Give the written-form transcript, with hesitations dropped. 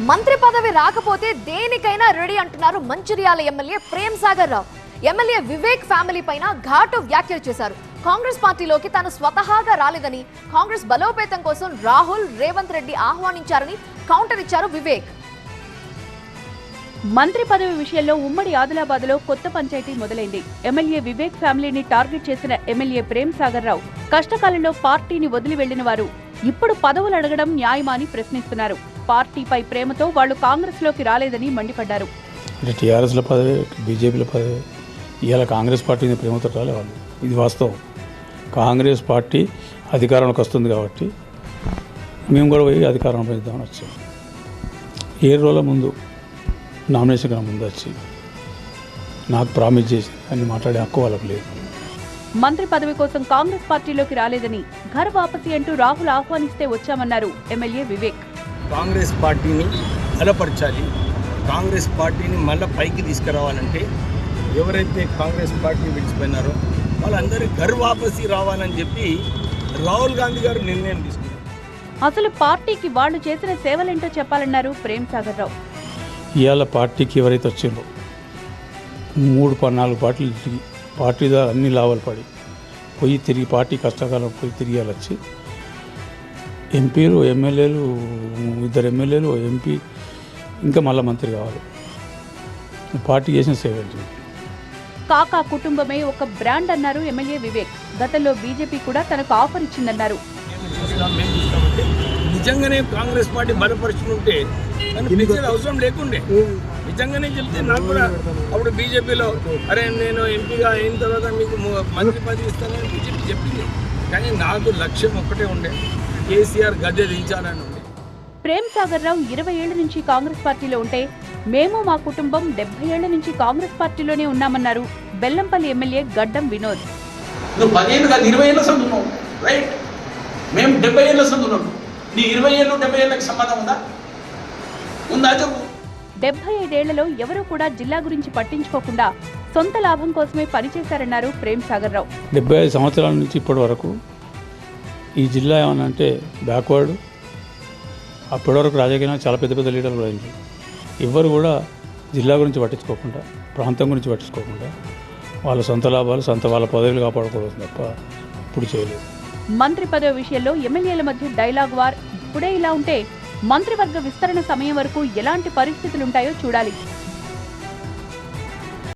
మంత్రి పదవి రాకపోతే దేనికైనా రెడీ అంటున్నారు మంచిర్యాల ఎమ్మెల్యే ప్రేమ్ సాగర్ రావు. ఎమ్మెల్యే వివేక్ ఫ్యామిలీ పైన ఘాటు వ్యాఖ్యలు చేశారు. కాంగ్రెస్ పార్టీలోకి తాను స్వతహాగా రాలేదని, కాంగ్రెస్ బలోపేతం కోసం రాహుల్, రేవంత్ రెడ్డి ఆహ్వానించారని కౌంటర్ ఇచ్చారు వివేక్. మంత్రి పదవి విషయంలో ఉమ్మడి ఆదిలాబాద్లో కొత్త పంచాయతీ మొదలైంది. ఎమ్మెల్యే వివేక్ ఫ్యామిలీని టార్గెట్ చేసిన ఎమ్మెల్యే ప్రేమ్ సాగర్ రావు కష్టకాలంలో పార్టీని వదిలి వెళ్లిన వారు ఇప్పుడు పదవులు అడగడం న్యాయమా అని ప్రశ్నిస్తున్నారు. పార్టీపై ప్రేమతో వాళ్లు కాంగ్రెస్ లోకి రాలేదని మండిపడ్డారు. టీఆర్ఎస్ల పదవి, బీజేపీల పదవి, ఇవాళ కాంగ్రెస్ పార్టీ ప్రేమతో రాలేవాళ్ళు. ఇది వాస్తవం. కాంగ్రెస్ పార్టీ అధికారంలోకి వస్తుంది కాబట్టి మేము కూడా పోయి అధికారం పెడదామని వచ్చాం. 7 రోజుల ముందు నామినేషన్ కన్నా ముందు వచ్చి నాకు ప్రామిస్ చేసి అని మాట్లాడే హక్కు వాళ్ళకు లేదు. మంత్రి పదవి కోసం కాంగ్రెస్ పార్టీలోకి రాలేదని ఘర్ వాపసి అంటూ రాహుల్ ఆహ్వానిస్తే వచ్చామన్నారు ఎమ్మెల్యే వివేక్. కాంగ్రెస్ పార్టీని బలపరచాలి, కాంగ్రెస్ పార్టీని మళ్ళీ పైకి తీసుకురావాలంటే ఎవరైతే కాంగ్రెస్ పార్టీ విడిచిపోయినారో వాళ్ళందరూ ఘర్ వాపసి రావాలని చెప్పి రాహుల్ గాంధీ గారు నిర్ణయం తీసుకున్నారు. అసలు పార్టీకి వాళ్లు చేసిన సేవలేంటో చెప్పాలన్నారు ప్రేమ్ సాగర్ రావు. ఇవాళ పార్టీకి ఎవరైతే వచ్చిందో 3-4 పార్టీలు తిరిగి పార్టీ ద్వారా అన్ని లాభాలు పడి పోయి తిరిగి పార్టీ కష్టకాలం పోయి తిరిగి వచ్చి ఎంపీలు, ఎమ్మెల్యేలు, 2 ఎమ్మెల్యేలు, ఎంపీ, ఇంకా మళ్ళీ మంత్రి కావాలి. పార్టీ చేసిన సేవలు. కాకా కుటుంబమే ఒక బ్రాండ్ అన్నారు ఎమ్మెల్యే వివేక్. గతంలో బీజేపీ కూడా తనకు ఆఫర్ ఇచ్చిందన్నారు. నిజంగానే కాంగ్రెస్ పార్టీ బలపరుచుకుంటే అవసరం లేకుండే, నిజంగానే చెప్తే నాకు కూడా అప్పుడు బీజేపీలో అరే నేను ఎంపీగా అయిన తర్వాత మీకు మంత్రి పదవి ఇస్తానని బీజేపీ చెప్పింది. కానీ నాకు లక్ష్యం ఒక్కటే ఉండే, కేసీఆర్ గద్దె దించాలని ఉండే. ప్రేమ్ సాగర్ రావు 20 ఏళ్ల నుంచి కాంగ్రెస్ పార్టీలో ఉంటే మేము మా కుటుంబం 70 ఏళ్ల నుంచి కాంగ్రెస్ పార్టీలోనే ఉన్నామన్నారు బెల్లంపల్లి ఎమ్మెల్యే గడ్డం వినోద్. నువ్వు 10 ఏళ్ళు కాదు 20 ఏళ్ళ సందున్నావు, రైట్? మేము 70 ఏళ్ళ సందున్నాం. నీ 20 ఏళ్ళు 70 ఏళ్ళకి సంబంధం ఉందా? ఉందా చెప్పు. 75 ఏళ్లలో ఎవరూ కూడా జిల్లా గురించి పట్టించుకోకుండా సొంత లాభం కోసమే పనిచేశారన్నారు ప్రేమ్ సాగర్ రావు. 75 సంవత్సరాల నుంచి ఇప్పటి వరకు ఈ జిల్లా ఏమన్నా అంటే బ్యాక్వర్డ్. అప్పటి వరకు రాజకీయంగా చాలా పెద్ద పెద్ద లీడర్లు అయింది. ఎవరు కూడా జిల్లా గురించి పట్టించుకోకుండా, ప్రాంతం గురించి పట్టించుకోకుండా వాళ్ళ సొంత లాభాలు, వాళ్ళ పదవులు కాపాడుకోవడం తప్ప ఇప్పుడు చేయలేదు. మంత్రి పదవి విషయంలో ఎమ్మెల్యేల మధ్య డైలాగ్ వార్ ఇప్పుడే ఇలా ఉంటే మంత్రివర్గ విస్తరణ సమయం వరకు ఎలాంటి పరిస్థితులుంటాయో చూడాలి.